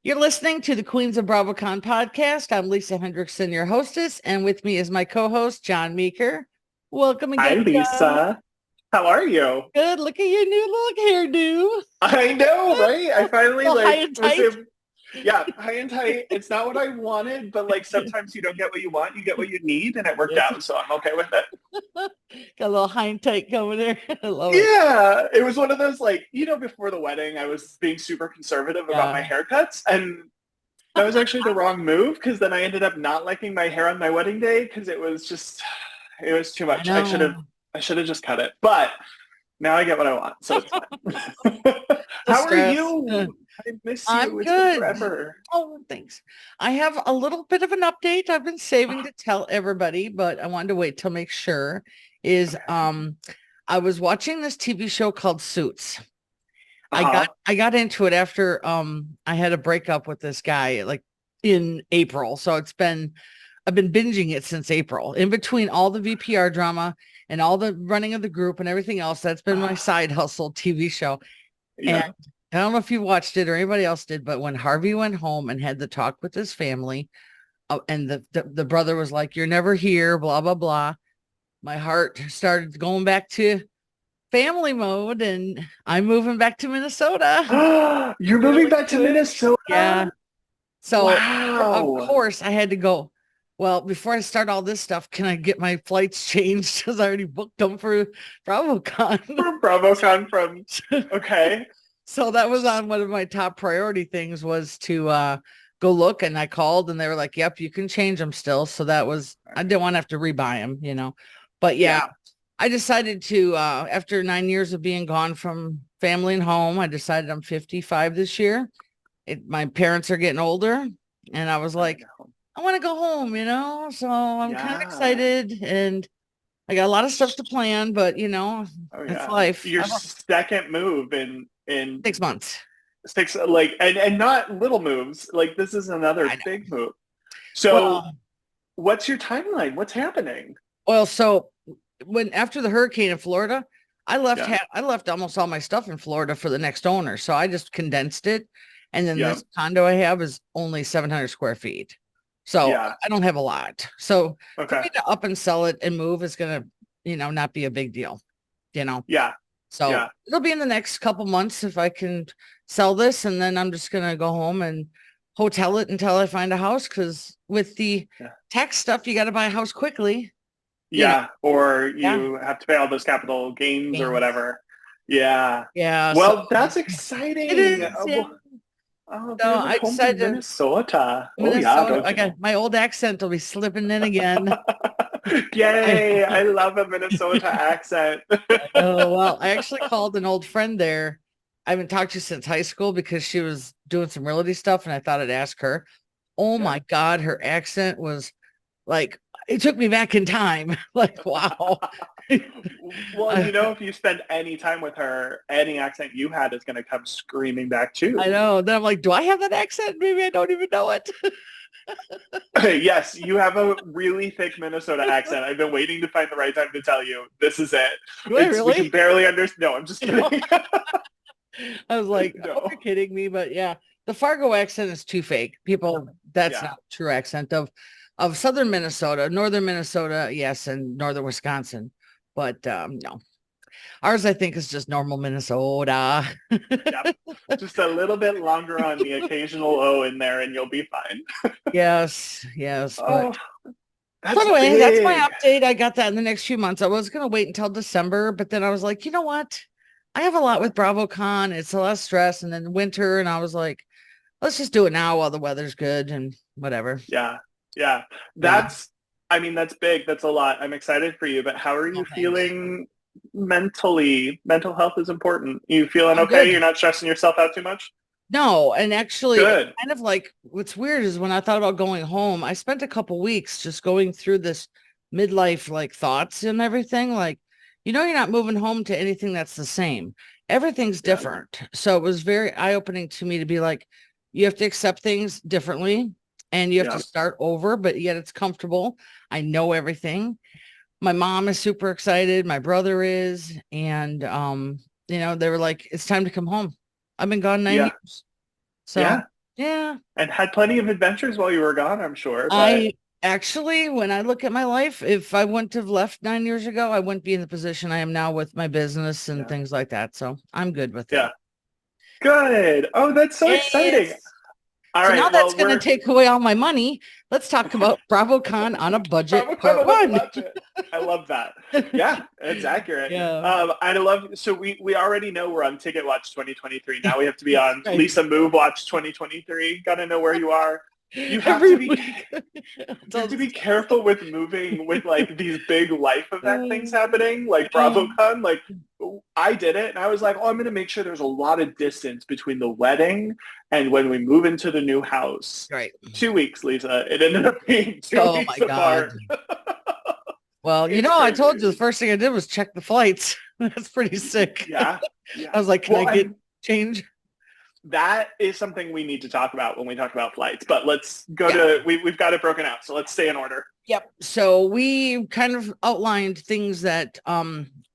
You're listening to the Queens of BravoCon podcast. I'm Lisa Hendrickson, your hostess, and with me is my co-host, John Meeker. Welcome Hi, again, John. Lisa. How are you? Good. Look at your new look hairdo. I know, right? I finally All high and was tight. able, yeah, high and tight. It's not what I wanted, but sometimes you don't get what you want, you get what you need, and it worked Yes. out, so I'm okay with it. Got a little high and tight coming there. I love it. Yeah, it was one of those before the wedding, I was being super conservative about my Yeah. haircuts, and that was actually the wrong move because then I ended up not liking my hair on my wedding day because it was too I much. know. I should have just cut it, but now I get what I want, so it's fine. The How are stress. you? I miss I'm you. It's been good. forever. Oh, thanks. I have a little bit of an update I've been saving to tell everybody, but I wanted to wait till make sure is Okay. I was watching this TV show called Suits. Uh-huh. I got into it after I had a breakup with this guy like in April. So I've been binging it since April. In between all the VPR drama and all the running of the group and everything else, that's been my side hustle TV show. And Yeah. I don't know if you watched it or anybody else did, but when Harvey went home and had the talk with his family, and the brother was like, "You're never here," blah blah blah. My heart started going back to family mode, and I'm moving back to Minnesota. You're moving Really back to to it. Yeah. Minnesota? So of Wow. course I had to go. Well, before I start all this stuff, can I get my flights changed? Because I already booked them for BravoCon. From BravoCon from okay. So that was on one of my top priority things was to go look. And I called and they were like, yep, you can change them still. So that was, I didn't want to have to rebuy them. But yeah, Yeah. I decided to, after 9 years of being gone from family and home, I decided I'm 55 this year. My parents are getting older. And I was I like, know. I want to go home. So I'm kind of Yeah. excited and I got a lot of stuff to plan, but Oh it's yeah. life. Your I'm second move in 6 months. six and not little moves. Like this is I another know. big move. So Well, what's your timeline? What's happening? so when after the hurricane in Florida, Yeah. I left almost all my stuff in Florida for the next owner. So I just condensed it. And then Yeah. this condo I have is only 700 square feet. So Yeah. I don't have a lot. So for Okay. me to up and sell it and move is gonna, not be a big deal, you know. Yeah. So Yeah. it'll be in the next couple months if I can sell this, and then I'm just gonna go home and hotel it until I find a house. Because with the Yeah. tax stuff, you got to buy a house quickly, you know. Yeah. Or Yeah. you have to pay all those capital gains or Gains. whatever. Yeah. Yeah. So Well, that's it exciting. is. Yeah. Oh, So you're I home to decided to Minnesota. Oh yeah, Minnesota. don't I you? got my old accent will be slipping in again. I, Yay! I love a Minnesota accent. oh well, I actually called an old friend there. I haven't talked to since high school because she was doing some realty stuff, and I thought I'd ask her. Oh Yeah. my God, her accent was like it took me back in time. Like, wow. Well, I, if you spend any time with her, any accent you had is going to come screaming back I too. know. Then I'm like, do I have that accent? Maybe I don't even know it. Yes, you have a really thick Minnesota accent. I've been waiting to find the right time to tell you this is it. Do I It's we can really? barely understand. No, I'm just kidding. I was like, I hope No. you're kidding me, but yeah, the Fargo accent is too fake. People, that's Yeah. not true accent of southern Minnesota, northern Minnesota, yes, and northern Wisconsin. But no. Ours I think is just normal Minnesota. Yep. Just a little bit longer on the occasional O in there and you'll be fine. Yes, yes, but Oh, so that's anyway, that's my big. update. I got that in the next few months. I was gonna wait until December, but then I was like, you know what? I have a lot with BravoCon. It's a lot of stress, and then winter, and I was like, let's just do it now while the weather's good and whatever. Yeah. Yeah. Yeah. That's big. That's a lot. I'm excited for you, but how are you Oh, thanks. feeling mentally? Mental health is important. You feeling I'm okay? good. You're not stressing yourself out too much? No, and actually, it's Good. kind of like what's weird is when I thought about going home, I spent a couple weeks just going through this midlife like thoughts and everything. Like, you're not moving home to anything that's the same. Everything's Yeah. different. So it was very eye-opening to me to be like, you have to accept things differently and you have to Yeah. start over, but yet it's comfortable. I know everything. My mom is super excited. My brother is. And they were like, it's time to come home. I've been gone nine Yeah. years. So Yeah. Yeah. And had plenty of adventures while you were gone, I'm sure. But I actually, when I look at my life, if I wouldn't have left 9 years ago, I wouldn't be in the position I am now with my business and yeah, things like that. So I'm good with it. yeah, good. Oh, that's so exciting. Yes. All So now right, that's well, going to we're take away all my money. Let's talk about BravoCon on a budget BravoCon part on a one. budget. I love that. Yeah, it's accurate. Yeah, I love. So we already know we're on Ticket Watch 2023. Now we have to be on right. Lisa Move Watch 2023. Got to know where you are. You have Every to be. week. You have to be careful with moving with like these big life event things happening, like Yeah. BravoCon. Like I did it, and I was like, oh, I'm going to make sure there's a lot of distance between the wedding and when we move into the new house. Right. 2 weeks, Lisa. It ended up being two Oh weeks my God. apart. Well, It's I told you the crazy. first thing I did was check the flights. That's pretty sick. Yeah, I yeah. was like, can I Well, get and change? that is something we need to talk about when we talk about flights. But let's go Yeah. to we've got it broken out, so let's stay in order. Yep. So we kind of outlined things that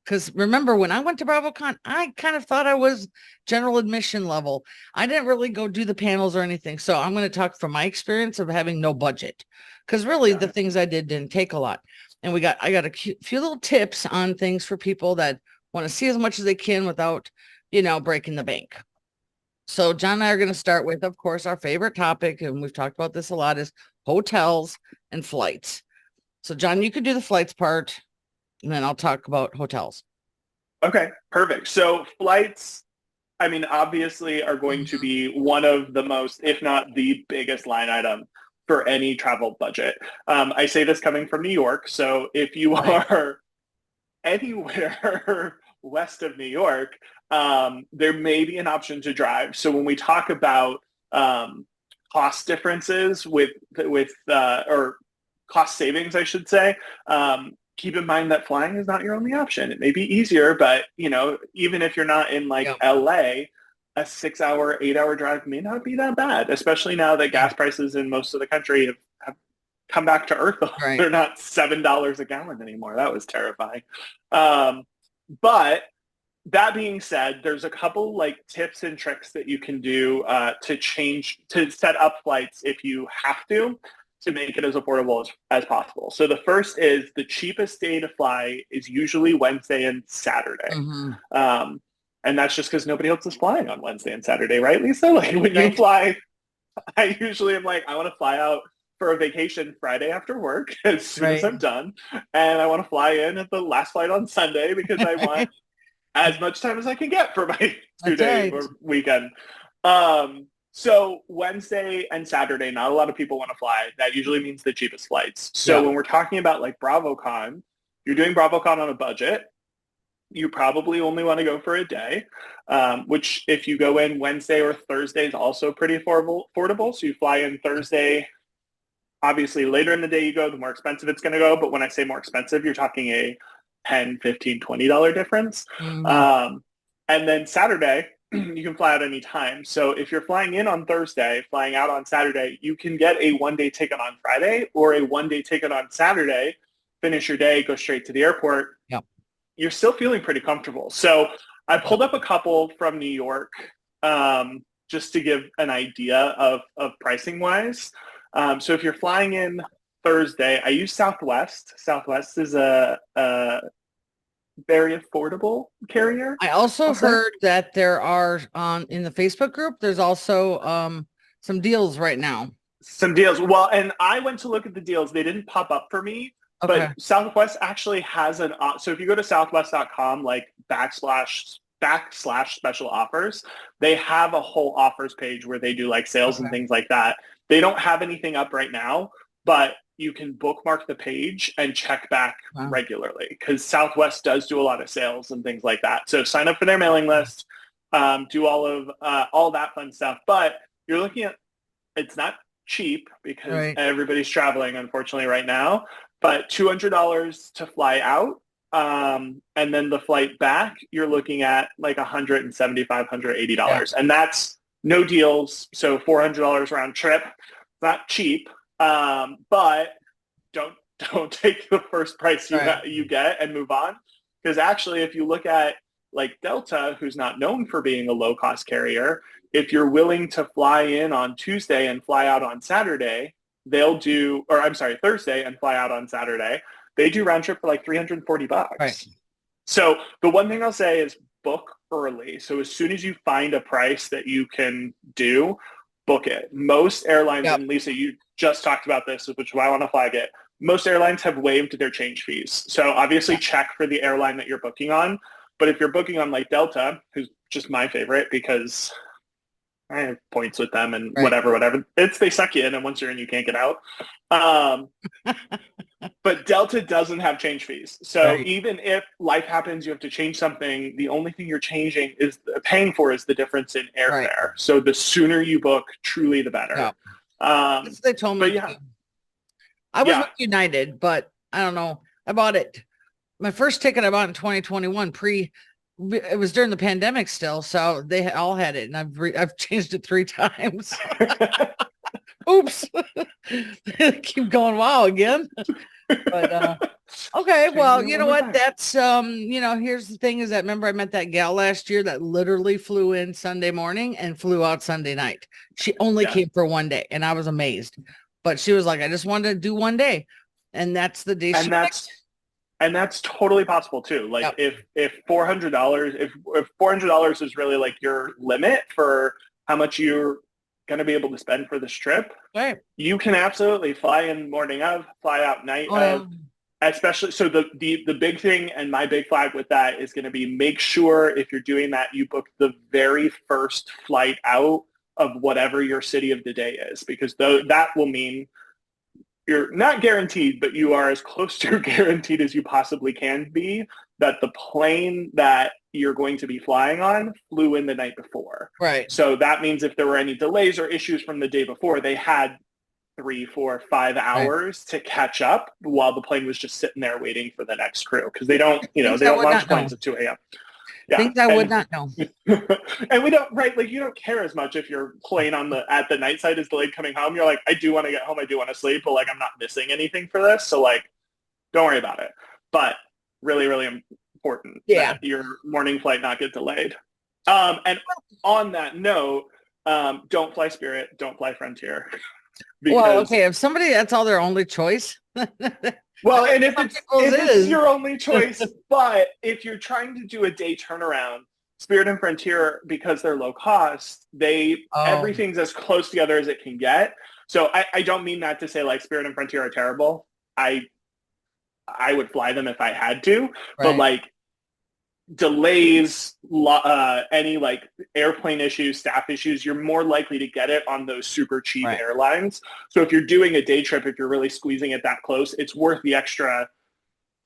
because remember when I went to BravoCon, I kind of thought I was general admission level. I didn't really go do the panels or anything. So I'm going to talk from my experience of having no budget. Because really Got the it. things I did didn't take a lot. And I got a few little tips on things for people that want to see as much as they can without, breaking the bank. So John and I are going to start with, of course, our favorite topic, and we've talked about this a lot, is hotels and flights. So John, you could do the flights part, and then I'll talk about hotels. Okay, perfect. So flights, I mean, obviously are going to Mhm. be one of the most, if not the biggest line item for any travel budget. I say this coming from New York. So if you Right. are anywhere west of New York, there may be an option to drive. So when we talk about cost differences or cost savings, I should say, keep in mind that flying is not your only option. It may be easier, but even if you're not in like Yep. LA, a 6 hour, 8 hour drive may not be that bad, especially now that gas prices in most of the country have come back to earth. Right. They're not $7 a gallon anymore. That was terrifying. Um, but that being said, there's a couple like tips and tricks that you can do to set up flights if you have to make it as affordable as possible. So the first is the cheapest day to fly is usually Wednesday and Saturday. Mm-hmm. And that's just because nobody else is flying on Wednesday and Saturday, right, Lisa? Like when you Right. fly, I usually am like, I want to fly out for a vacation Friday after work as soon as Right. I'm done. And I want to fly in at the last flight on Sunday because I want as much time as I can get for my That's 2 day right. or weekend. So Wednesday and Saturday, not a lot of people want to fly. That usually means the cheapest flights. So Yeah. when we're talking about like BravoCon, you're doing BravoCon on a budget. You probably only want to go for a day, which if you go in Wednesday or Thursday is also pretty affordable. So you fly in Thursday. Obviously, later in the day you go, the more expensive it's going to go. But when I say more expensive, you're talking a 10, 15, $20 difference. Mm-hmm. And then Saturday, you can fly out any time. So if you're flying in on Thursday, flying out on Saturday, you can get a one-day ticket on Friday or a one-day ticket on Saturday, finish your day, go straight to the airport. Yep. You're still feeling pretty comfortable. So I Yep. pulled up a couple from New York just to give an idea of pricing wise. So if you're flying in Thursday, I use Southwest. Southwest is a very affordable carrier. I also I'll say. heard that there are in the Facebook group, there's also some deals right now. Some deals. Well, and I went to look at the deals. They didn't pop up for me, Okay. but Southwest actually has so if you go to southwest.com, like backslash special offers, they have a whole offers page where they do like sales and Okay. things like that. They don't have anything up right now, but you can bookmark the page and check back Wow. regularly because Southwest does do a lot of sales and things like that. So sign up for their mailing list, do all that fun stuff. But you're looking at, it's not cheap because Right. everybody's traveling, unfortunately, right now. But $200 to fly out, and then the flight back, you're looking at like $175, $180, and that's no deals. So $400 round trip. It's not cheap, but don't take the first price you get and move on, because actually, if you look at like Delta, who's not known for being a low-cost carrier, if you're willing to fly in on Tuesday and fly out on Saturday, they'll do, or I'm sorry, Thursday and fly out on Saturday. They do round trip for like $340. Right. So the one thing I'll say is book early. So as soon as you find a price that you can do, book it. Most airlines, Yep. and Lisa, you just talked about this, which is why I want to flag it. Most airlines have waived their change fees. So obviously check for the airline that you're booking on. But if you're booking on like Delta, who's just my favorite because I have points with them and Right. whatever. They suck you in, and once you're in, you can't get out. But Delta doesn't have change fees. So Right. even if life happens, you have to change something, the only thing you're paying for is the difference in airfare. Right. So the sooner you book, truly the better. Yeah. That's what they told me. Yeah. I was with United, but I don't know. I bought it. My first ticket I bought in 2021 it was during the pandemic still. So they all had it, and I've changed it 3 times. Oops. Keep going. Wow. Again. But, okay. Well, you know what? That's, here's the thing is that, remember I met that gal last year that literally flew in Sunday morning and flew out Sunday night. She only came for one day, and I was amazed, but she was like, I just wanted to do one day. And that's the day she picked. And that's totally possible too. Like if $400, if $400 is really like your limit for how much you're going to be able to spend for this trip, right, you can absolutely fly in morning of, fly out night of, especially. So the big thing, and my big flag with that is going to be, make sure if you're doing that, you book the very first flight out of whatever your city of the day is, because that will mean you're not guaranteed, but you are as close to guaranteed as you possibly can be that the plane that you're going to be flying on flew in the night before. Right. So that means if there were any delays or issues from the day before, they had 3, 4, 5 hours to catch up while the plane was just sitting there waiting for the next crew. Because they don't, they don't launch planes at 2 a.m. Yeah. Things I would not know. And we don't, right? Like, you don't care as much if your plane at the night side is delayed coming home. You're like, I do want to get home. I do want to sleep, but like, I'm not missing anything for this. So like, don't worry about it. But really, really important that your morning flight not get delayed. And on that note, don't fly Spirit, don't fly Frontier. Well, okay, if somebody, that's all their only choice. Well, and if it's your only choice, but if you're trying to do a day turnaround, Spirit and Frontier, because they're low cost, everything's as close together as it can get. So I don't mean that to say like Spirit and Frontier are terrible. I would fly them if I had to, but like delays, any like airplane issues, staff issues, you're more likely to get it on those super cheap airlines. So if you're doing a day trip, if you're really squeezing it that close, it's worth the extra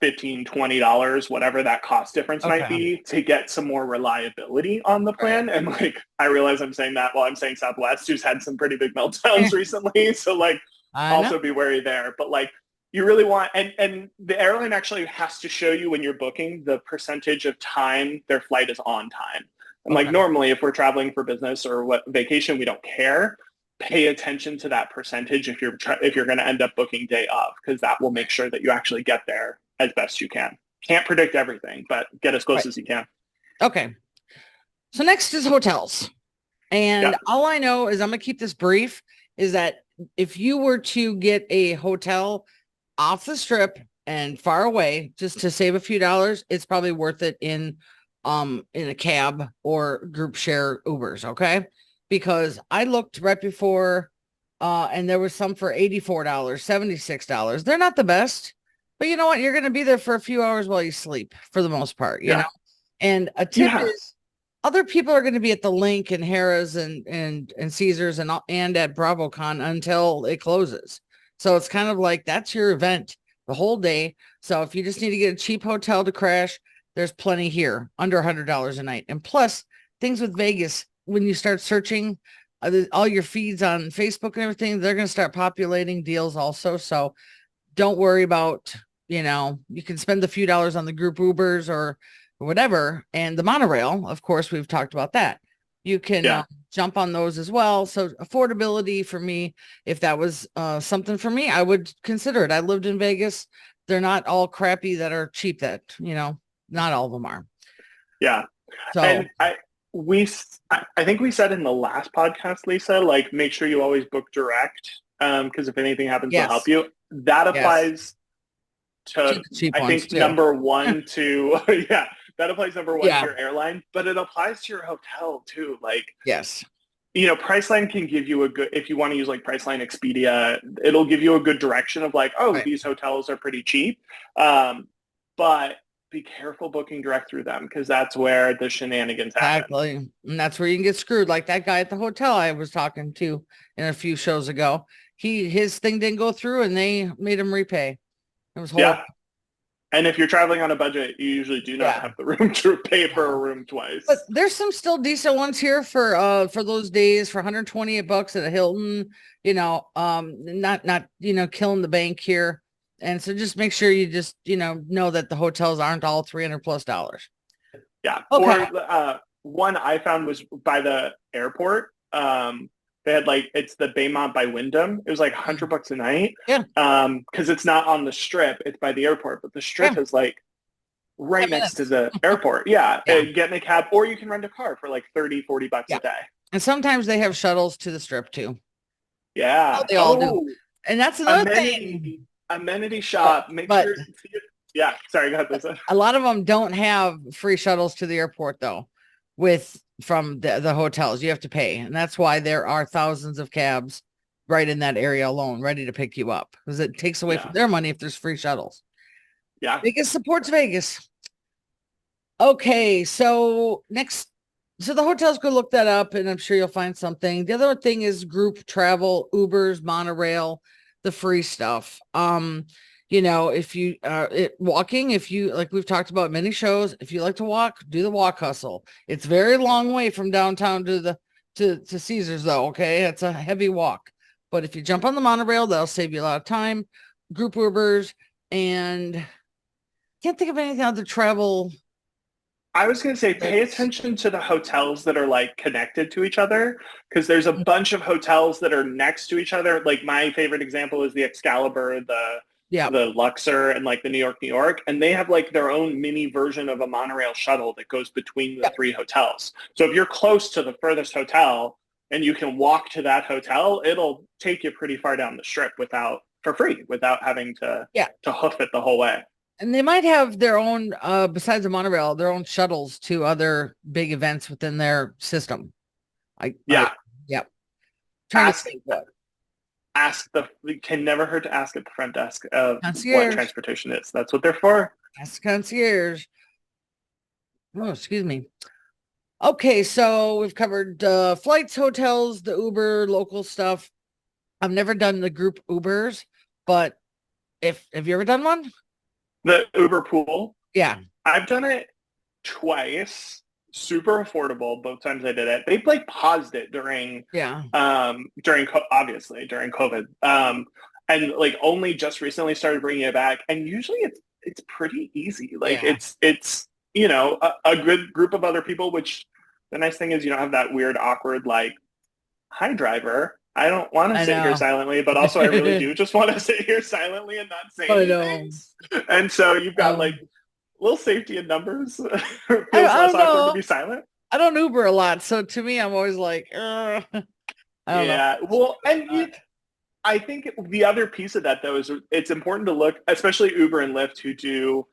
$15, $20, whatever that cost difference might be, to get some more reliability on the plan. And like, I realize I'm saying that while I'm saying Southwest, who's had some pretty big meltdowns recently. So like, also be wary there. But like, you really want, and the airline actually has to show you when you're booking the percentage of time their flight is on time. And like normally if we're traveling for business or vacation, we don't care. Pay attention to that percentage if you're going to end up booking day of, because that will make sure that you actually get there as best you can. Can't predict everything, but get as close as you can. Okay. So next is hotels. And all I know is, I'm going to keep this brief, is that if you were to get a hotel off the strip and far away just to save a few dollars, it's probably worth it in a cab or group share Ubers. Okay. Because I looked right before and there was some for $84, $76. They're not the best, but you know what? You're going to be there for a few hours while you sleep for the most part, you know? And a tip is, other people are going to be at the Link and Harrah's and Caesars and at BravoCon until it closes. So it's kind of like, that's your event the whole day. So if you just need to get a cheap hotel to crash, there's plenty here, under $100 a night. And plus, things with Vegas, when you start searching all your feeds on Facebook and everything, they're going to start populating deals also. So don't worry about, you can spend a few dollars on the group Ubers or whatever. And the monorail, of course, we've talked about that. You can jump on those as well. So affordability for me, if that was something for me, I would consider it. I lived in Vegas. They're not all crappy that are cheap, that, not all of them are. Yeah. So And I think we said in the last podcast, Lisa, like make sure you always book direct, because if anything happens, they'll help yes, you. That yes, applies to to, the cheap I ones think, too. number one to yeah, that applies number one to Yeah. your airline, but it applies to your hotel too. Like, Yes. Priceline can give you a good, if you want to use like Priceline, Expedia, it'll give you a good direction of like, oh, Right. these hotels are pretty cheap. But be careful booking direct through them, because that's where the shenanigans happen. Exactly. And that's where you can get screwed. Like that guy at the hotel I was talking to in a few shows ago. His thing didn't go through and they made him repay. It was Yeah. horrible. And if you're traveling on a budget, you usually do not Yeah. have the room to pay for Yeah. a room But twice. there's some still decent ones here for those days for $128 at a Hilton, not killing the bank here. And so just make sure you just, know that the hotels aren't all $300+. Yeah. Okay. Or one I found was by the airport. They had like, it's the Baymont by Wyndham. It was like $100 a night. Yeah. Because it's not on the strip, it's by the airport, but the strip Yeah. is like right 10 next to minutes. the airport. Yeah. Yeah. Get in a cab, or you can rent a car for like $30-$40 Yeah. a day. And sometimes they have shuttles to the strip too. Yeah. They all do. And that's another thing. Amenity shop. Make sure. Yeah. Sorry. Go ahead, Lisa. A lot of them don't have free shuttles to the airport though, from the hotels. You have to pay. And that's why there are thousands of cabs right in that area alone, ready to pick you up, because it takes away from their money if there's free shuttles. Yeah. Vegas supports Vegas. Okay. So the hotels go look that up and I'm sure you'll find something. The other thing is group travel, Ubers, monorail, the free stuff. If you walking, if you like, we've talked about many shows, if you like to walk, do the walk hustle. It's very long way from downtown to Caesars though. Okay. It's a heavy walk, but if you jump on the monorail, that'll save you a lot of time. Group Ubers, and can't think of anything other travel. I was going to say, pay attention to the hotels that are like connected to each other, because there's a bunch of hotels that are next to each other. Like my favorite example is the Excalibur, the Luxor, and like the New York, and they have like their own mini version of a monorail shuttle that goes between the three hotels. So if you're close to the furthest hotel and you can walk to that hotel, it'll take you pretty far down the strip for free without having to hoof it the whole way. And they might have their own, besides the monorail, their own shuttles to other big events within their system. Yep. Trying to think what. It can never hurt to ask at the front desk of Concierge. what transportation is. That's what they're for. Ask concierge. Oh, excuse me. Okay, so we've covered flights, hotels, the Uber, local stuff. I've never done the group Ubers, but have you ever done one? The Uber pool? Yeah. I've done it twice. Super affordable both times I did it. They like paused it during COVID. And like only just recently started bringing it back. And usually it's pretty easy. Like it's a good group of other people, which the nice thing is you don't have that weird awkward like, hi driver, I don't want to sit here silently, but also I really do just want to sit here silently and not say anything. And so you've got like little safety in numbers. Feels less awkward to be silent. I don't Uber a lot, so to me, I'm always like, I don't know. Well, and I think the other piece of that though is it's important to look, especially Uber and Lyft, who do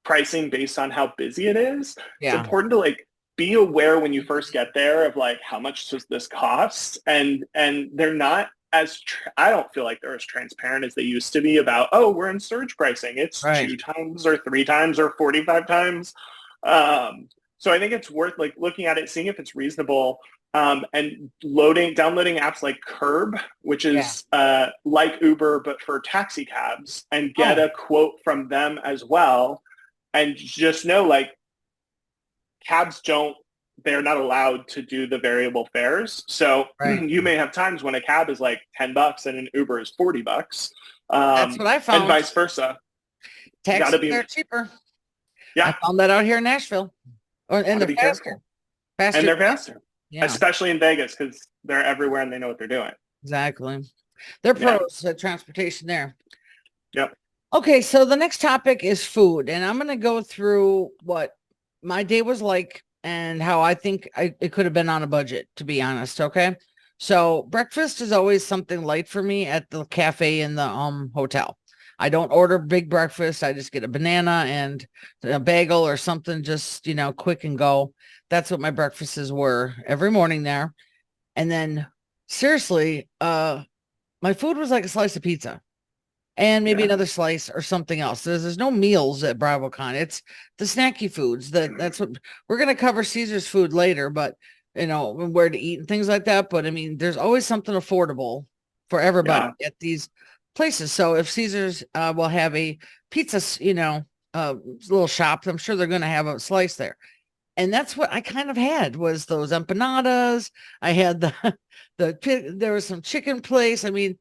pricing based on how busy it is. It's important to like be aware when you first get there of like, how much does this cost? And they're not as, I don't feel like they're as transparent as they used to be about, oh, we're in surge pricing. It's 2 times or 3 times or 45 times. So I think it's worth like looking at it, seeing if it's reasonable, and downloading apps like Curb, which is like Uber, but for taxi cabs, and get a quote from them as well. And just know like, cabs they're not allowed to do the variable fares. So you may have times when a cab is like $10 and an Uber is $40. That's what I found. And vice versa. Taxis are cheaper. Yeah. I found that out here in Nashville. And they're faster. And they're faster. Yeah. Especially in Vegas, because they're everywhere and they know what they're doing. Exactly. They're pros at transportation there. Yep. Okay, so the next topic is food. And I'm going to go through what my day was like, and how I think it could have been on a budget, to be honest. Okay. So breakfast is always something light for me at the cafe in the hotel. I don't order big breakfast. I just get a banana and a bagel or something, just, quick and go. That's what my breakfasts were every morning there. And then seriously, my food was like a slice of pizza and maybe Yeah. another slice or something else. There's no meals at BravoCon. It's the snacky foods. That's what we're going to cover. Caesar's food later, but where to eat and things like that. But I mean, there's always something affordable for everybody Yeah. at these places. So if Caesar's will have a pizza, little shop, I'm sure they're going to have a slice there. And that's what I kind of had was those empanadas. I had there was some chicken place. I mean,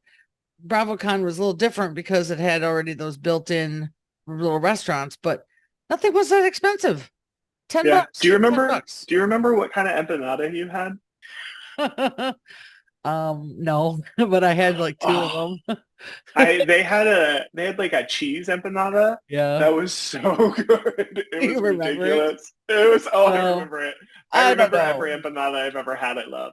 BravoCon was a little different because it had already those built-in little restaurants, but nothing was that expensive. 10 Yeah. bucks. Do you 10 remember? bucks. Do you remember what kind of empanada you had? No, but I had like two of Oh, them. they had like a cheese empanada Yeah. that was so good. It You was remember it? ridiculous. It was I No, remember it. I I don't remember every know. empanada I've ever had. I love.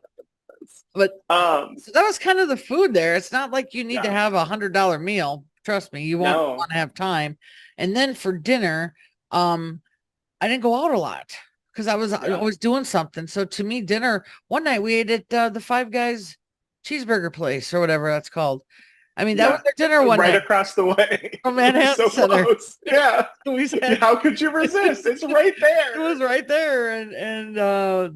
But Um, so that was kind of the food there. It's not like you need to yeah, have $100 meal. Trust me, you won't no, want to have time. And then for dinner, I didn't go out a lot because I was yeah, always doing something. So to me, dinner one night we ate at the Five Guys cheeseburger place or whatever that's called. I mean, that was yeah. our dinner one Right night across the way. from It was Manhattan so Center. close. Yeah. We said How could you resist? It's right it there. was right there, and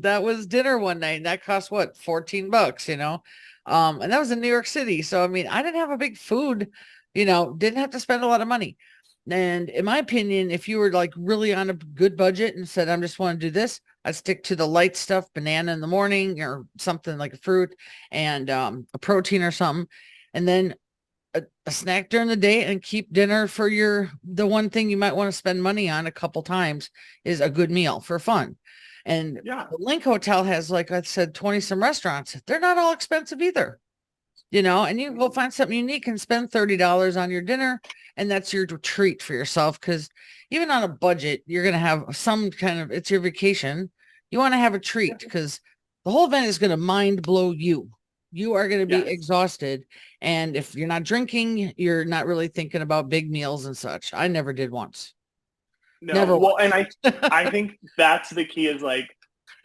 that was dinner one night, and that cost what, $14, and that was in New York City. So I mean, I didn't have a big food, didn't have to spend a lot of money. And in my opinion, if you were like really on a good budget and said, I just want to do this, I'd stick to the light stuff, banana in the morning or something like a fruit and a protein or something. And then a snack during the day and keep dinner for the one thing you might want to spend money on a couple times is a good meal for fun. And Yeah. the Link Hotel has, like I said, 20 some restaurants. They're not all expensive either, and you can go find something unique and spend $30 on your dinner. And that's your treat for yourself. Cause even on a budget, you're going to have some kind of, it's your vacation. You want to have a treat because the whole event is going to mind blow you. You are going to be Yes. exhausted. And if you're not drinking, you're not really thinking about big meals and such. I never did once. No. Never Well, once. and I think that's the key is like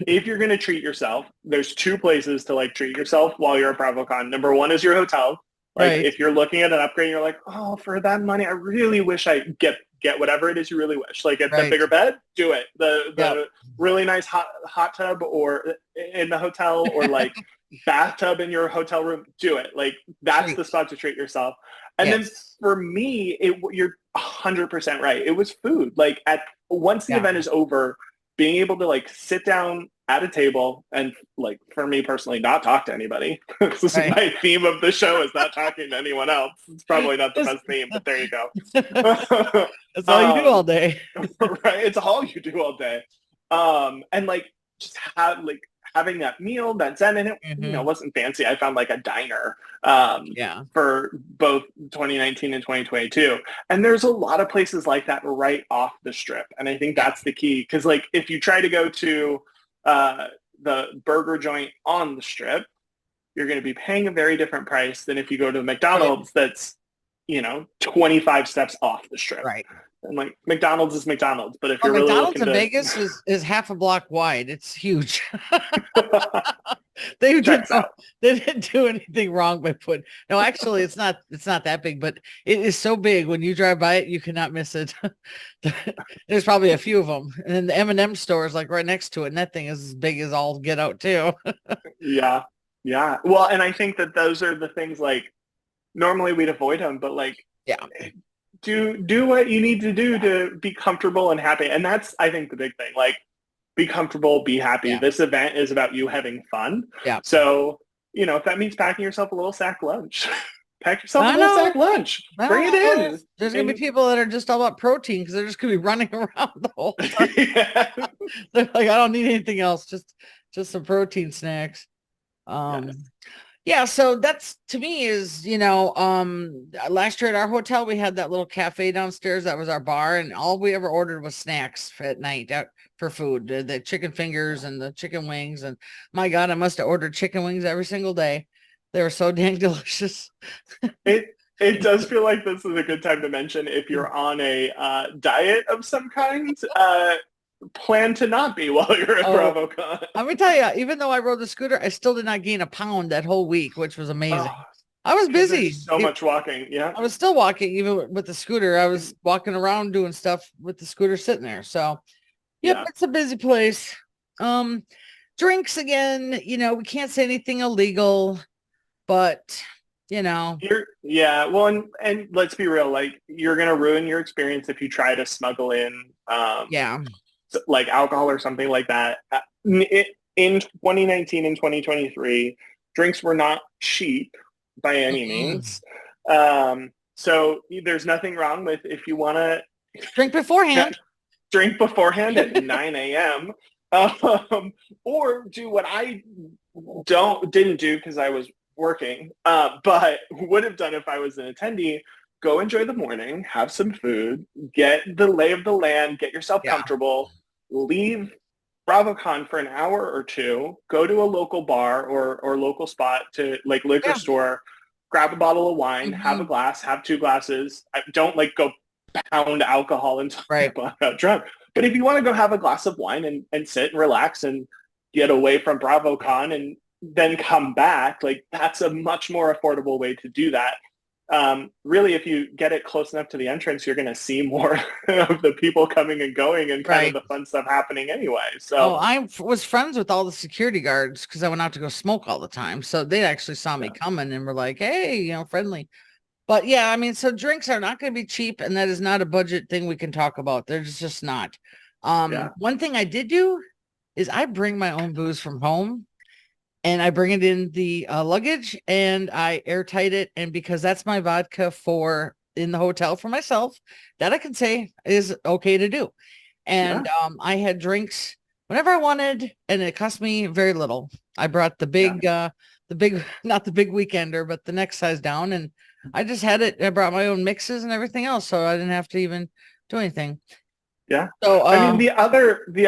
if you're going to treat yourself, there's two places to like treat yourself while you're at BravoCon. Number one is your hotel. Like Right. if you're looking at an upgrade, you're like, oh, for that money, I really wish I get whatever it is you really wish. Like get the Right. bigger bed, do it. The Yep. really nice hot tub or in the hotel or like bathtub in your hotel room, do it. Like that's the Treat. spot to treat yourself. And then Yes. for me, you're 100% right. It was food. Like once the Yeah. event is over, being able to like sit down at a table and like for me personally not talk to anybody. This is Right. my theme of the show is not talking to anyone else. It's probably not the best theme, but there you go. That's all you do all day. Right, it's all you do all day. And like just having that meal, that zen, and it wasn't fancy. I found like a diner Yeah. for both 2019 and 2022. And there's a lot of places like that right off the strip. And I think that's the key. Because like if you try to go to the burger joint on the strip, you're going to be paying a very different price than if you go to McDonald's that's, 25 steps off the strip. Right. And like McDonald's is McDonald's, but if Well, you're really McDonald's looking in to Vegas is half a block wide. It's huge. They checks out. didn't do anything wrong by putting. No, actually, it's not that big, but it is so big. When you drive by it, you cannot miss it. There's probably a few of them, and then the M&M store is like right next to it, and that thing is as big as all get out too. Yeah. Yeah. Well, and I think that those are the things like normally we'd avoid them, but like Yeah. do what you need to do to be comfortable and happy. And that's, I think, the big thing. Like, be comfortable, be happy. Yeah. This event is about you having fun. Yeah. So, if that means packing yourself a little sack lunch, pack yourself a little sack lunch. Bring it in. There's going to be people that are just all about protein because they're just going to be running around the whole time. Yeah. They're like, I don't need anything else, just some protein snacks. Yes. Yeah, so that's to me is, last year at our hotel we had that little cafe downstairs that was our bar, and all we ever ordered was snacks at night for food, the chicken fingers and the chicken wings, and my God, I must have ordered chicken wings every single day. They were so dang delicious. It does feel like this is a good time to mention if you're on a diet of some kind, plan to not be while you're at Oh, BravoCon. let me tell you, even though I rode the scooter, I still did not gain a pound that whole week, which was Oh, amazing. I was because there's busy. so much walking. Yeah. I was still walking even with the scooter. I was walking around doing stuff with the scooter sitting there. So, yep, Yeah. it's a busy place. Um, Drinks again, we can't say anything illegal, but you know, Well, and let's be real, like you're gonna ruin your experience if you try to smuggle in yeah. like alcohol or something like that. In 2019 and 2023, drinks were not cheap by any Mm-mm. means. So there's nothing wrong with if you want to Drink beforehand. drink beforehand at 9 a.m. Or do what I didn't do because I was working, but would have done if I was an attendee. Go enjoy the morning, have some food, get the lay of the land, get yourself Yeah. comfortable, leave BravoCon for an hour or two, go to a local bar or local spot to like liquor Yeah. store, grab a bottle of wine, have a Mhm. glass, have two glasses. I don't like go pound alcohol until Right. you're drunk. But if you want to go have a glass of wine and sit and relax and get away from BravoCon and then come back, like that's a much more affordable way to do that. Really, if you get it close enough to the entrance, you're going to see more of the people coming and going and kind of Right. the fun stuff happening anyway. Oh, So, was friends with all the security guards because I went out to go smoke all the time. So they actually saw me yeah, coming and were like, hey, friendly. But yeah, I mean, so drinks are not going to be cheap, and that is not a budget thing we can talk about. They're just not. yeah, One thing I did do is I bring my own booze from home and I bring it in the luggage and I airtight it. And because that's my vodka for in the hotel for myself, that I can say is okay to do. yeah, And I had drinks whenever I wanted, and it cost me very little. I brought yeah, the big, not the big weekender, but the next size down, and I just had it. I brought my own mixes and everything else, so I didn't have to even do anything. yeah. So, I mean, the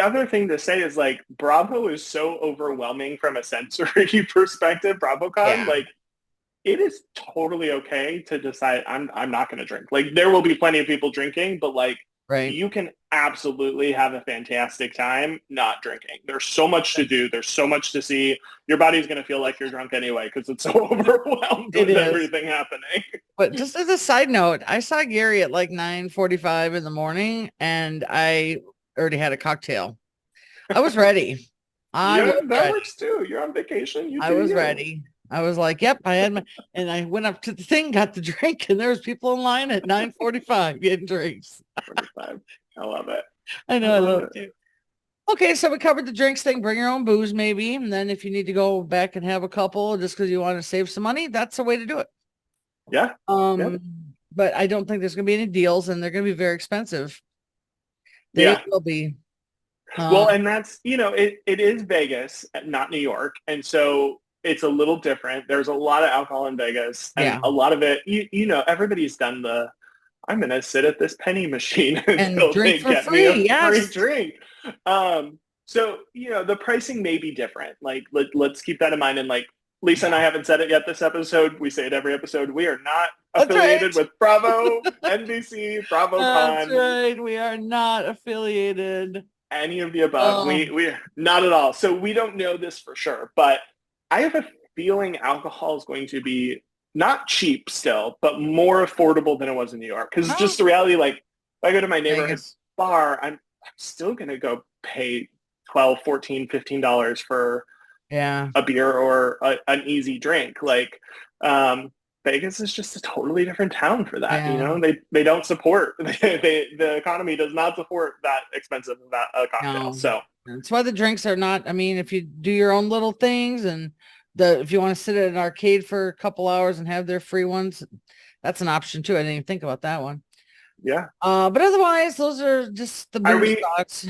other thing to say is like Bravo is so overwhelming from a sensory perspective. BravoCon, yeah, like it is totally okay to decide I'm not going to drink. Like there will be plenty of people drinking, but like right. you can absolutely have a fantastic time not drinking. There's so much to do. There's so much to see. Your body's going to feel like you're drunk anyway because it's so overwhelmed It with is. everything happening. But just as a side note, I saw Gary at like 9:45 in the morning, and I already had a cocktail. I was ready. I Yeah, was that ready. works too. You're on vacation. You I do was you. ready. I was like, yep, I had my, and I went up to the thing, got the drink, and there was people in line at 9:45 getting drinks. 45. I love it. I I know, I love love it. it too. Okay, so we covered the drinks thing. Bring your own booze, maybe. And then if you need to go back and have a couple just because you want to save some money, that's the way to do it. Yeah. Um, Yep. but I don't think there's gonna be any deals, and they're gonna be very expensive. They Yeah. will be. Well, Um, and that's, it is Vegas, not New York. And so it's a little different. There's a lot of alcohol in Vegas and yeah. a lot of it, everybody's done I'm going to sit at this penny machine And until drink they for get me a free. free Yes. drink. So, the pricing may be different. Like, let's keep that in mind. And like Lisa and I Yeah. haven't said it yet this episode. We say it every episode. We are not That's affiliated right. with Bravo, NBC, That's BravoCon, right. We are not affiliated. any of the above. Oh, We not at all. So we don't know this for sure, but I have a feeling alcohol is going to be not cheap still, but more affordable than it was in New York. Because it's oh, just the reality. Like if I go to my neighborhood Vegas. bar, I'm still gonna go pay 12, 14, $15 for Yeah. a beer or an easy drink. Like Vegas is just a totally different town for that. Yeah. They don't support the economy does not support that expensive of a cocktail. No. So That's why the drinks are not. I mean, if you do your own little things and if you want to sit at an arcade for a couple hours and have their free ones, that's an option too. I didn't even think about that one. yeah, But otherwise, those are just the are booze we thoughts.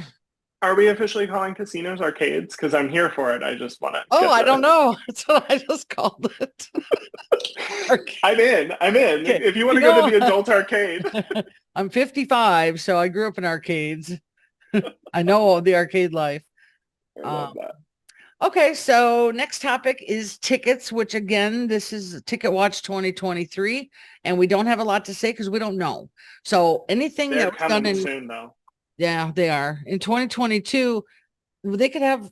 are we officially calling casinos arcades? Because I'm here for it. I just want to Oh, get I don't the. know. That's what I just called it. I'm in. I'm in. Okay. If you want You to go to know, the adult arcade. I'm 55, so I grew up in arcades. I know the arcade life. I love Um, that. okay, so next topic is tickets, which again, this is Ticket Watch 2023, and we don't have a lot to say because we don't know. So anything They're that was done coming in, soon, though. yeah, they are in 2022, they could have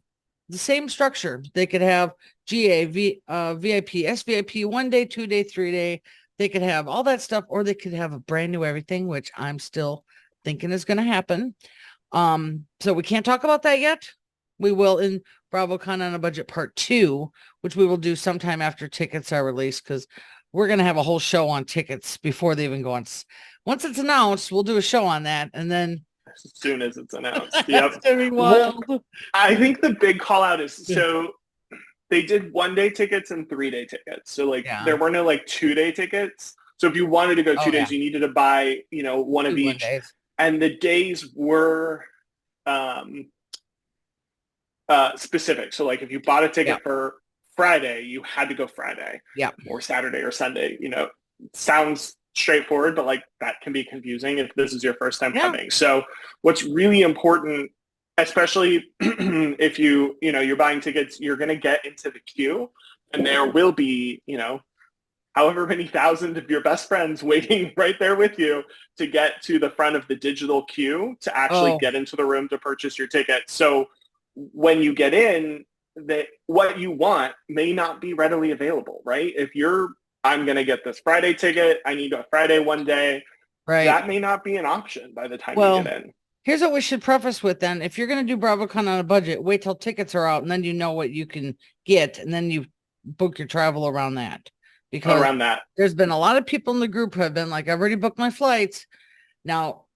the same structure. They could have GA, VIP, SVIP, 1 day, 2 day, 3 day. They could have all that stuff, or they could have a brand new everything, which I'm still thinking is going to happen. So we can't talk about that yet. We will in BravoCon on a Budget Part 2, which we will do sometime after tickets are released, because we're going to have a whole show on tickets before they even go on. Once it's announced, we'll do a show on that, and then As soon as it's announced. that's Yep. gonna be Well, wild. I think the big call out is so they did 1 day tickets and 3 day tickets. So like Yeah. there were no like 2 day tickets. So if you wanted to go Oh, 2 days, yeah. you needed to buy, one of Two each. Mondays. And the days were um, specific. So like if you bought a ticket Yeah. for Friday, you had to go Friday. Yeah. Or Saturday or Sunday. Sounds straightforward, but like that can be confusing if this is your first time Yeah. coming. So what's really important, especially if you're buying tickets, you're going to get into the queue, and there will be, however many thousand of your best friends waiting right there with you to get to the front of the digital queue to actually Oh, get into the room to purchase your ticket. So when you get in, that what you want may not be readily available, right? I'm going to get this Friday ticket, I need a Friday 1 day, right. that may not be an option by the time you Well, get in. here's what we should preface with then. If you're going to do BravoCon on a budget, wait till tickets are out, and then you know what you can get, and then you book your travel around that. Because Around that. there's been a lot of people in the group who have been like, I've already booked my flights. Now,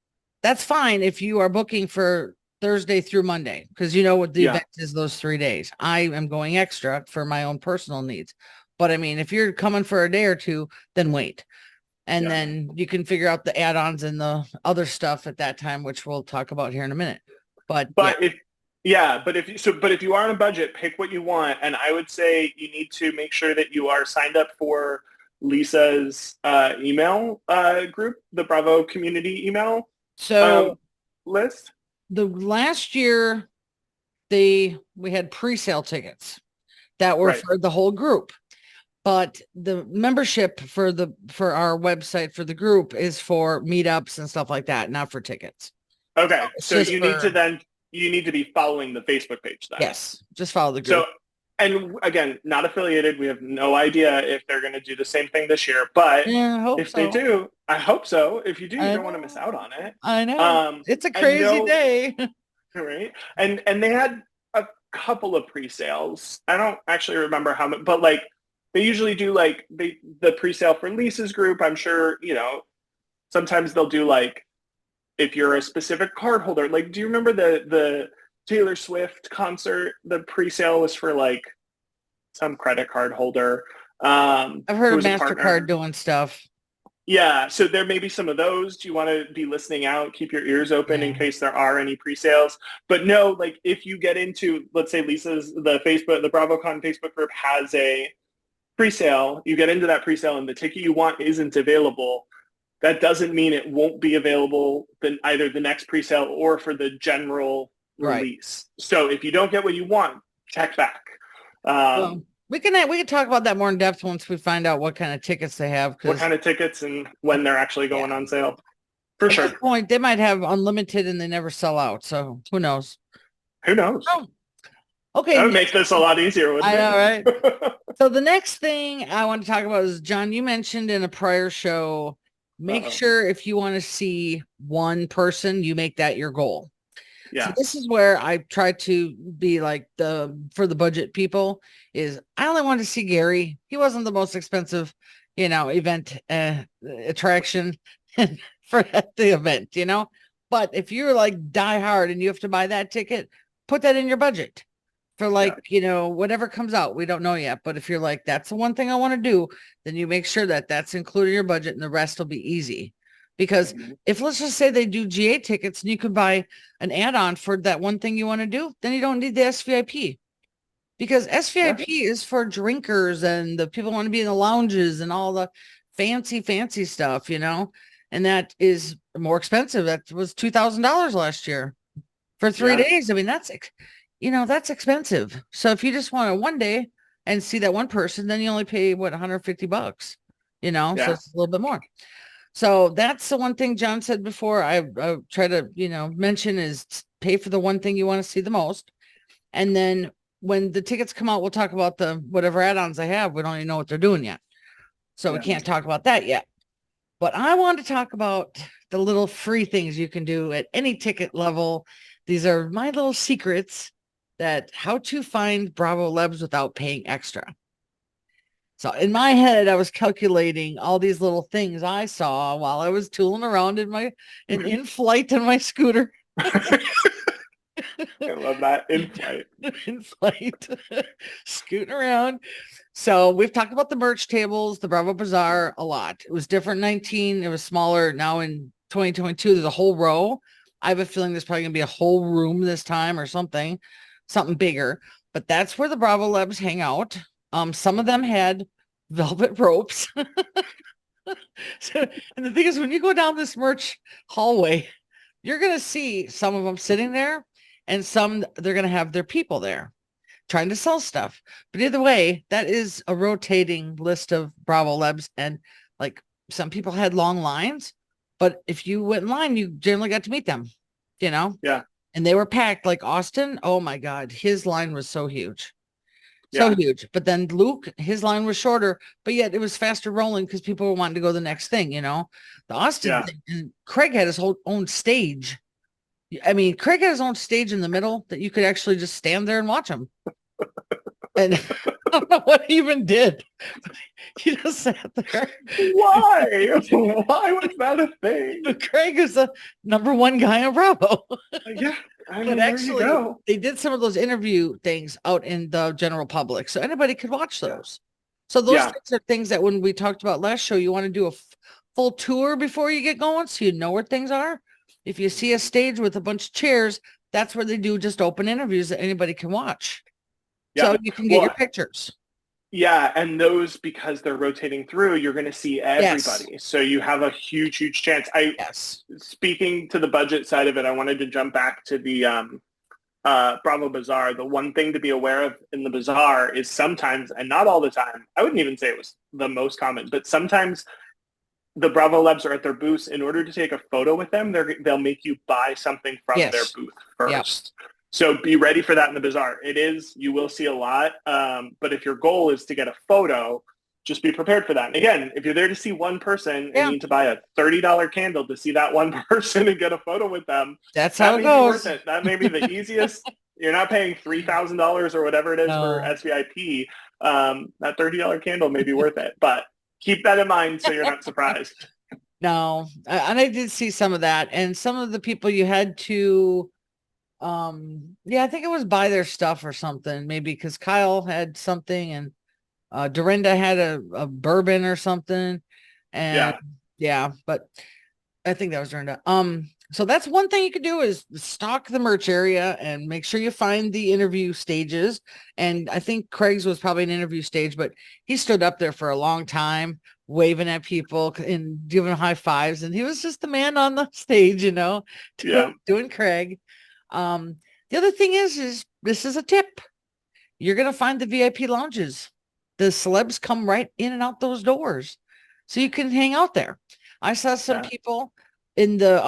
that's fine if you are booking for Thursday through Monday, because you know what the event is those 3 days. I am going extra for my own personal needs. But I mean, if you're coming for a day or two, then wait. And then you can figure out the add-ons and the other stuff at that time, which we'll talk about here in a minute. But yeah. But if you are on a budget, pick what you want. And I would say you need to make sure that you are signed up for Lisa's email group, the Bravo community email so list. the last year we had pre-sale tickets that were for the whole group. But the membership for our website for the group is for meetups and stuff like that, not for tickets. Okay. So you need to be following the Facebook page then. Yes. Just follow the group. So, and again, not affiliated. We have no idea if they're going to do the same thing this year, but if they do, I hope so. If you do, you don't want to miss out on it. I know. It's a crazy day. Right. And they had a couple of pre-sales. I don't actually remember how many, but like, they usually do like the pre-sale for Lisa's group. I'm sure, sometimes they'll do like, if you're a specific card holder, like, do you remember the Taylor Swift concert? The pre-sale was for like some credit card holder. I've heard of MasterCard doing stuff. Yeah. So there may be some of those. Do you want to be listening out? Keep your ears open in case there are any pre-sales. But no, like if you get into, let's say the BravoCon Facebook group has a pre-sale, you get into that pre-sale and the ticket you want isn't available, that doesn't mean it won't be available then either the next pre-sale or for the general release. So if you don't get what you want, check back. We can talk about that more in depth once we find out what kind of tickets they have. What kind of tickets and when they're actually going on sale. For sure. At this point, they might have unlimited and they never sell out. So who knows? Who knows? Oh. Okay. That would make this a lot easier. I know, right? So the next thing I want to talk about is, John, you mentioned in a prior show, make sure if you want to see one person, you make that your goal. Yeah. So this is where I try to be like for the budget people is I only want to see Gary. He wasn't the most expensive, event attraction for the event, but if you're like die hard and you have to buy that ticket, put that in your budget. For whatever comes out, we don't know yet. But if you're like, that's the one thing I want to do, then you make sure that that's included in your budget and the rest will be easy. Because Mhm. if let's just say they do GA tickets and you can buy an add-on for that one thing you want to do, then you don't need the SVIP. Because Yeah. SVIP is for drinkers and the people who want to be in the lounges and all the fancy stuff, and that is more expensive. That was $2,000 last year for 3 days. I mean, that's expensive. So if you just want a one day and see that one person, then you only pay what, $150, so Yeah. it's a little bit more. So that's the one thing John said before. I try to, mention is pay for the one thing you want to see the most. And then when the tickets come out, we'll talk about the whatever add-ons they have. We don't even know what they're doing yet. So we Yeah. can't talk about that yet. But I want to talk about the little free things you can do at any ticket level. These are my little secrets that how to find Bravo Lebs without paying extra. So in my head, I was calculating all these little things I saw while I was tooling around in flight on my scooter. I love that. In flight. In flight, scooting around. So we've talked about the merch tables, the Bravo Bazaar a lot. It was different in 19. It was smaller. Now in 2022, there's a whole row. I have a feeling there's probably going to be a whole room this time or something bigger. But that's where the Bravo Labs hang out. Some of them had velvet ropes. So, and the thing is, when you go down this merch hallway, you're going to see some of them sitting there and some they're going to have their people there trying to sell stuff. But either way, that is a rotating list of Bravo Lebs. And like some people had long lines, but if you went in line, you generally got to meet them, Yeah. and they were packed. Like Austin, oh my God, his line was so huge. So Yeah. huge. But then Luke, his line was shorter, but yet it was faster rolling because people were wanting to go to the next thing, The Austin Yeah. thing, and Craig had his whole own stage. I mean, Craig had his own stage in the middle that you could actually just stand there and watch him. And I don't know what he even did. He just sat there. Why? Why was that a thing? Craig is the number one guy on Bravo. Yeah. I mean, But there you actually, go. they did some of those interview things out in the general public, so anybody could watch those. So those Yeah. things are things that when we talked about last show, you want to do a full tour before you get going, so you know where things are. If you see a stage with a bunch of chairs, that's where they do just open interviews that anybody can watch. Yeah. So you can get your pictures. Yeah, and those, because they're rotating through, you're going to see everybody. Yes. So you have a huge chance. Yes. Speaking to the budget side of it, I wanted to jump back to the Bravo Bazaar. The one thing to be aware of in the Bazaar is sometimes, and not all the time, I wouldn't even say it was the most common, but sometimes the Bravo Labs are at their booths. In order to take a photo with them, they'll make you buy something from Yes. their booth first. Yep. So be ready for that in the Bazaar. You will see a lot. But if your goal is to get a photo, just be prepared for that. And again, if you're there to see one person and you need to buy a $30 candle to see that one person and get a photo with them, that's how it goes. Worth it. That may be the easiest. You're not paying $3,000 or whatever it is for SVIP. That $30 candle may be worth it, but keep that in mind so you're not surprised. No, and I did see some of that, and some of the people you had to I think it was buy their stuff or something, maybe because Kyle had something and Dorinda had a bourbon or something. And but I think that was Dorinda. So that's one thing you could do is stock the merch area and make sure you find the interview stages. And I think Craig's was probably an interview stage, but he stood up there for a long time waving at people and giving high fives. And he was just the man on the stage, doing Craig. The other thing is this is a tip. You're going to find the VIP lounges. The celebs come right in and out those doors. So you can hang out there. I saw some people in the,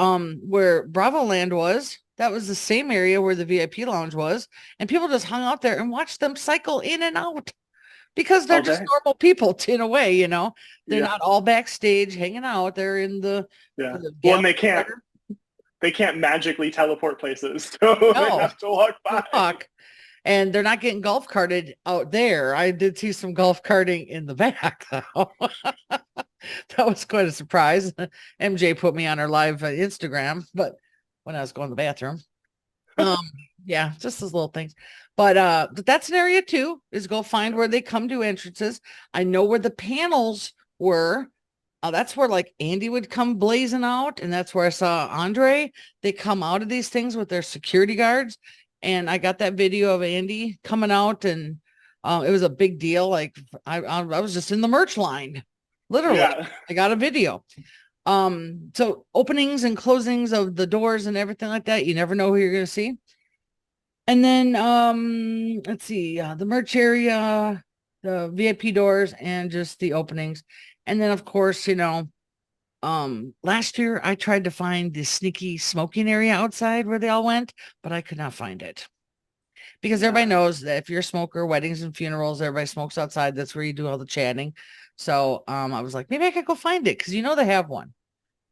where Bravo Land was. That was the same area where the VIP lounge was. And people just hung out there and watched them cycle in and out because they're just normal people in a way, They're not all backstage hanging out. They're in the, and they can't magically teleport places, so they have to walk by. And they're not getting golf carted out there. I did see some golf carting in the back, though. That was quite a surprise. MJ put me on her live Instagram, but when I was going to the bathroom. Just those little things. But that's an area too, is go find where they come to entrances. I know where the panels were. That's where like Andy would come blazing out, and that's where I saw Andre. They come out of these things with their security guards, and I got that video of Andy coming out, and it was a big deal. Like I was just in the merch line, literally. Yeah. I got a video. So openings and closings of the doors and everything like that, you never know who you're gonna see. And then let's see, the merch area, the VIP doors, and just the openings. And then of course, last year I tried to find the sneaky smoking area outside where they all went, but I could not find it. Because everybody knows that if you're a smoker, weddings and funerals, everybody smokes outside. That's where you do all the chatting. So I was like, maybe I could go find it because they have one,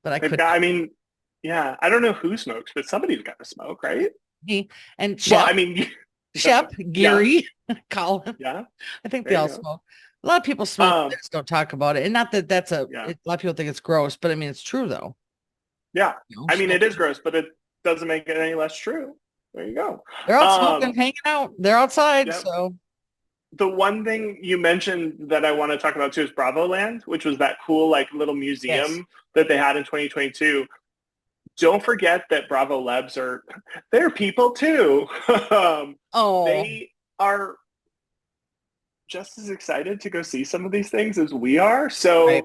but I couldn't. I mean, yeah, I don't know who smokes, but somebody's got to smoke, right? Me and Well, Shep, I mean, Shep, yeah, Gary, Colin. yeah, I think they there you all go. smoke. A lot of people smoke, they just don't talk about it. And not that that's a Yeah, lot of people think it's gross, but I mean it's true though. yeah. I mean, it is Smoking. gross, but it doesn't make it any less true. There you go. They're out smoking, hanging out. They're outside, Yeah. so The one thing you mentioned that I want to talk about too is Bravo Land, which was that cool like little museum yes. that they had in 2022. Don't forget that Bravo Lebs they're people too. Oh, They are just as excited to go see some of these things as we are. So, right.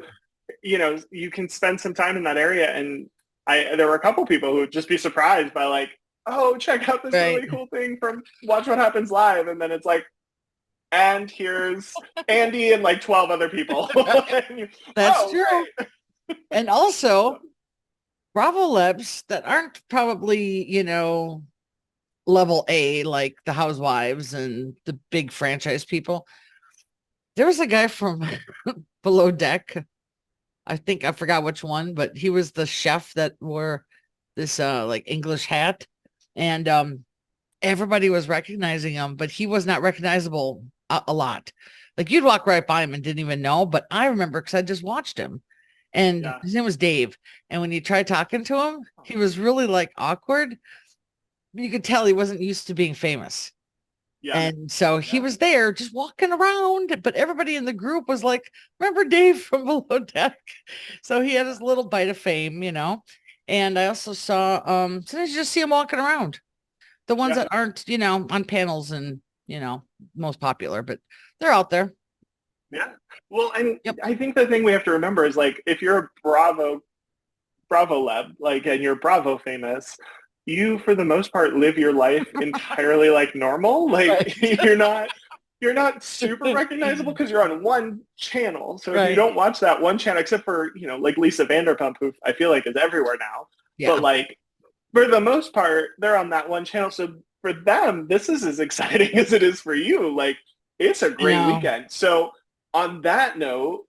you can spend some time in that area. And there were a couple people who would just be surprised by like, oh, check out this Right. really cool thing from Watch What Happens Live. And then it's like, and here's Andy and like 12 other people. That's true. Right. And also Bravo Lebs that aren't probably, level A like the housewives and the big franchise people. There was a guy from Below Deck. I think I forgot which one, but he was the chef that wore this like English hat. And everybody was recognizing him, but he was not recognizable a lot. Like you'd walk right by him and didn't even know, but I remember because I just watched him. And Yeah. his name was Dave. And when you tried talking to him, he was really like awkward. You could tell he wasn't used to being famous. Yeah. And so he Yeah. was there just walking around, but everybody in the group was like, remember Dave from Below Deck? So he had his little bite of fame, And I also saw sometimes you just see him walking around. The ones Yeah. that aren't, on panels and, most popular, but they're out there. Yeah. Well, and Yep. I think the thing we have to remember is like if you're a Bravo Leb, like, and you're Bravo famous, you for the most part live your life entirely like normal. Like Right. you're not super recognizable because you're on one channel. So if you Right. don't watch that one channel, except for, like Lisa Vanderpump, who I feel like is everywhere now. Yeah. But like for the most part, they're on that one channel. So for them, this is as exciting as it is for you. Like it's a great weekend. So on that note,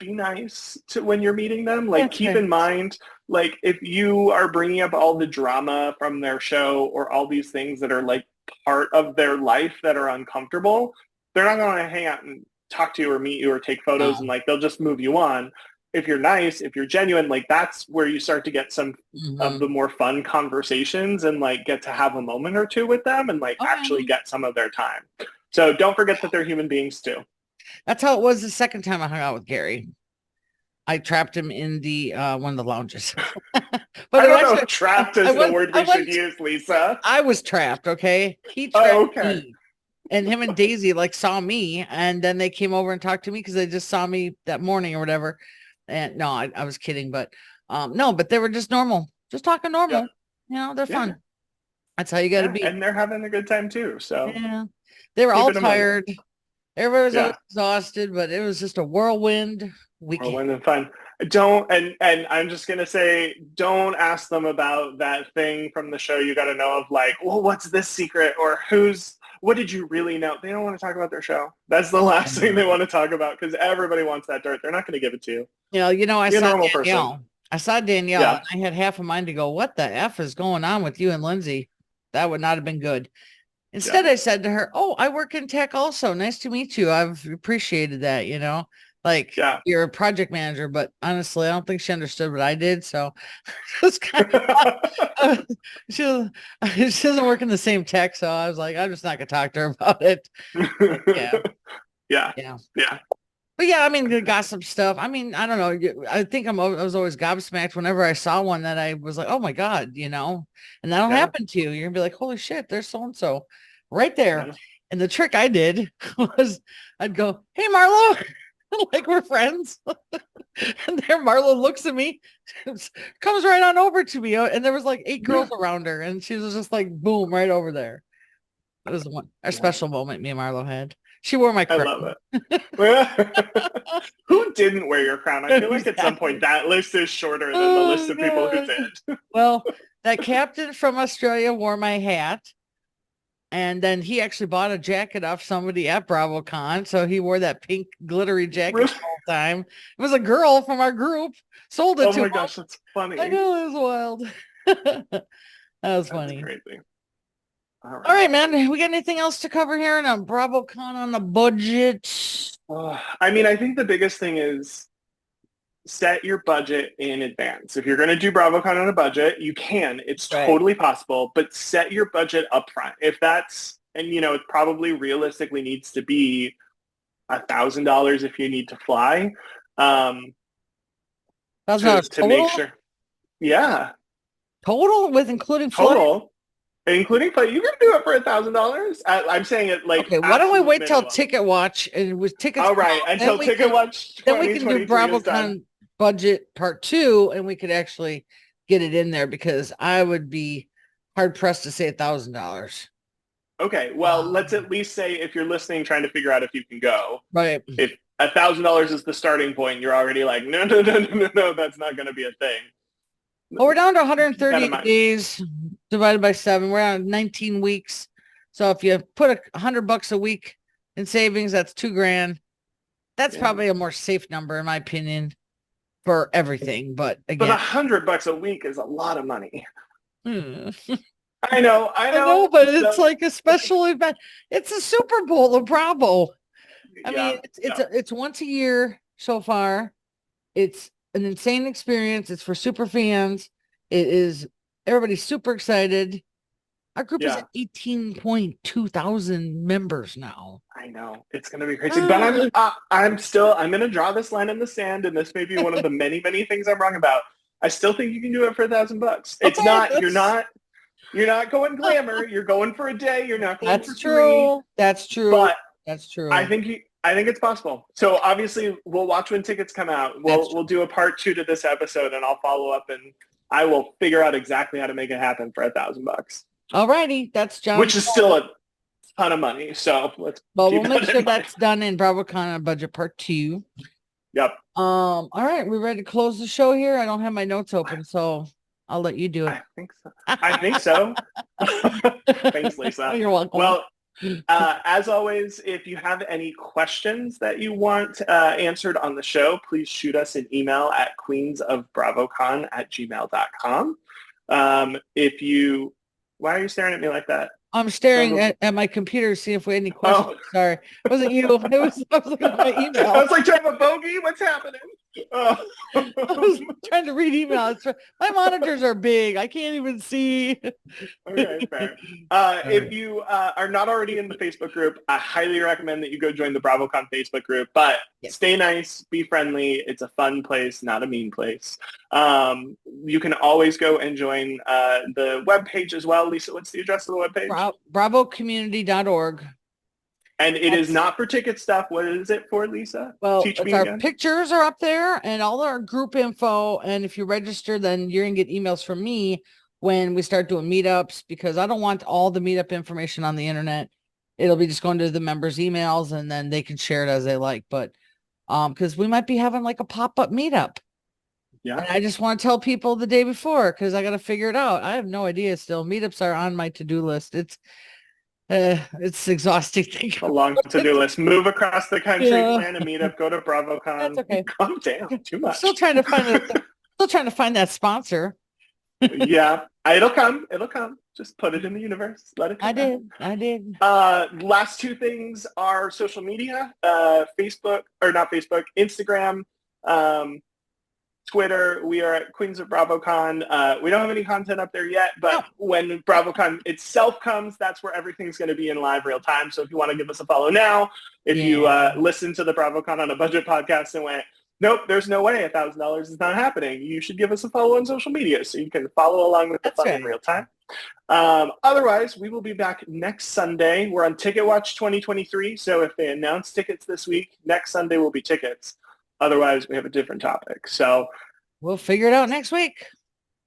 be nice to when you're meeting them. Like keep in mind, like if you are bringing up all the drama from their show or all these things that are like part of their life that are uncomfortable, they're not going to hang out and talk to you or meet you or take photos and like they'll just move you on. If you're nice, if you're genuine, like that's where you start to get some of the more fun conversations and like get to have a moment or two with them and like actually get some of their time. So don't forget that they're human beings too. That's how it was the second time I hung out with Gary. I trapped him in the one of the lounges. But I don't know if trapped is the word we should use, Lisa. I was trapped, okay? He trapped me. And him and Daisy like saw me and then they came over and talked to me because they just saw me that morning or whatever. And no, I was kidding, but no, but they were just normal, just talking normal. Yep. They're fun. That's how you got to be. And they're having a good time too. So yeah, they were all tired. Everybody was exhausted, but it was just a whirlwind weekend. Whirlwind and fun. And I'm just gonna say, don't ask them about that thing from the show. You got to know of like, well, what's this secret or what did you really know? They don't want to talk about their show. That's the last thing they want to talk about because everybody wants that dirt. They're not going to give it to you. I saw Danielle. I saw Danielle. Yeah. I had half a mind to go, what the F is going on with you and Lindsay? That would not have been good. Instead, I said to her, oh, I work in tech also. Nice to meet you. I've appreciated that, like you're a project manager, but honestly, I don't think she understood what I did. So it's kind of, she doesn't work in the same tech. So I was like, I'm just not gonna talk to her about it. Yeah. But yeah, I mean, the gossip stuff. I mean, I don't know. I think I was always gobsmacked whenever I saw one that I was like, oh my God, and that'll Yeah, happen to you. You're gonna be like, holy shit, there's so-and-so right there. yeah. And the trick I did was I'd go, hey, Marlo, like we're friends. And there Marlo looks at me, comes right on over to me. And there was like 8 girls around her. And she was just like, boom, right over there. It was our Yeah. special moment me and Marlo had. She wore my I crown. love it. Who didn't wear your crown? I feel like at some point Exactly. that list is shorter than the list Oh of people who God. did. Well, that captain from Australia wore my hat. And then he actually bought a jacket off somebody at BravoCon. So he wore that pink glittery jacket Really? the whole time. It was a girl from our group, sold it Oh to my him. gosh, that's I funny. know, it was wild. That was That's funny. crazy. All All right. right, man. We got anything else to cover here in a BravoCon on the budget? I mean, I think the biggest thing is set your budget in advance. If you're going to do BravoCon on a budget, you can. It's Right. totally possible, but set your budget up front. If that's, and it probably realistically needs to be $1,000 if you need to fly, um, $1,000 to make total? sure. Yeah, Total with including flight? total, including flight. You can do it for $1,000. I'm saying it like Okay, why don't we absolute wait till minimum. Ticket Watch and with tickets All come right, out, until Ticket Watch then we can do 2023 is done. BravoCon budget part 2 and we could actually get it in there because I would be hard pressed to say $1,000. Okay, well, let's at least say if you're listening, trying to figure out if you can go. Right. If $1,000 is the starting point, you're already like, no, no, no, no, no, no, that's not going to be a thing. Well, we're down to Keep that in 138 mind. days divided by 7. We're on 19 weeks. So if you put $100 a week in savings, that's $2,000. That's Yeah. probably a more safe number in my opinion for everything. But But again, $100 a week is a lot of money. hmm. I know, I know, but it's like a special event. It's a Super Bowl of Bravo. I mean, it's once a year so far. It's an insane experience. It's for super fans. It is everybody's super excited. Our group is yeah. at 18.2 thousand members now. I know it's going to be crazy, but I'm going to draw this line in the sand, and this may be one of the many, many things I'm wrong about. I still think you can do it for $1,000. It's Okay, not. You're not going glamour. You're going for a day. You're not going for 3. That's true. But That's true. I think it's possible. So obviously, we'll watch when tickets come out. We'll do a part 2 to this episode, and I'll follow up, and I will figure out exactly how to make it happen for $1,000. All righty, that's John. Which is still a ton of money. So we'll make sure that's done in BravoCon on budget part 2. Yep. All right, we ready to close the show here? I don't have my notes open, so I'll let you do it. I think so. Thanks, Lisa. You're welcome. Well, as always, if you have any questions that you want answered on the show, please shoot us an email at queensofbravocon@gmail.com. Why are you staring at me like that? I'm staring at my computer to see if we had any questions. Oh. Sorry. It wasn't you. I was looking at my email. I was like, do you have a bogey? What's happening? I was trying to read emails. My monitors are big. I can't even see. Okay, fair. If you are not already in the Facebook group, I highly recommend that you go join the BravoCon Facebook group. But stay nice, be friendly. It's a fun place, not a mean place. You can always go and join the webpage as well. Lisa, what's the address of the webpage? BravoCommunity.org. And it is not for ticket stuff. What is it for, Lisa? Well, our pictures are up there and all our group info. And if you register, then you're going to get emails from me when we start doing meetups, because I don't want all the meetup information on the internet. It'll be just going to the members' emails and then they can share it as they like. But because we might be having like a pop-up meetup. Yeah. And I just want to tell people the day before because I got to figure it out. I have no idea still. Meetups are on my to-do list. It's exhausting. A long to-do list. Move across the country, plan a meetup, go to BravoCon. That's okay. Calm down. Too much. Still trying to find that sponsor. Yeah, it'll come. It'll come. Just put it in the universe. Let it come. I did. Last 2 things are social media. Instagram. Twitter. We are at Queens of BravoCon. We don't have any content up there yet, but when BravoCon itself comes, that's where everything's going to be in live real time. So if you want to give us a follow now, if you listen to the BravoCon on a budget podcast and went, nope, there's no way $1,000 is not happening, you should give us a follow on social media so you can follow along with the fun in real time. Otherwise, we will be back next Sunday. We're on Ticket Watch 2023. So if they announce tickets this week, next Sunday will be tickets. Otherwise, we have a different topic. So we'll figure it out next week.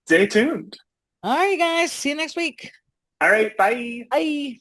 Stay tuned. All right, guys. See you next week. All right. Bye. Bye.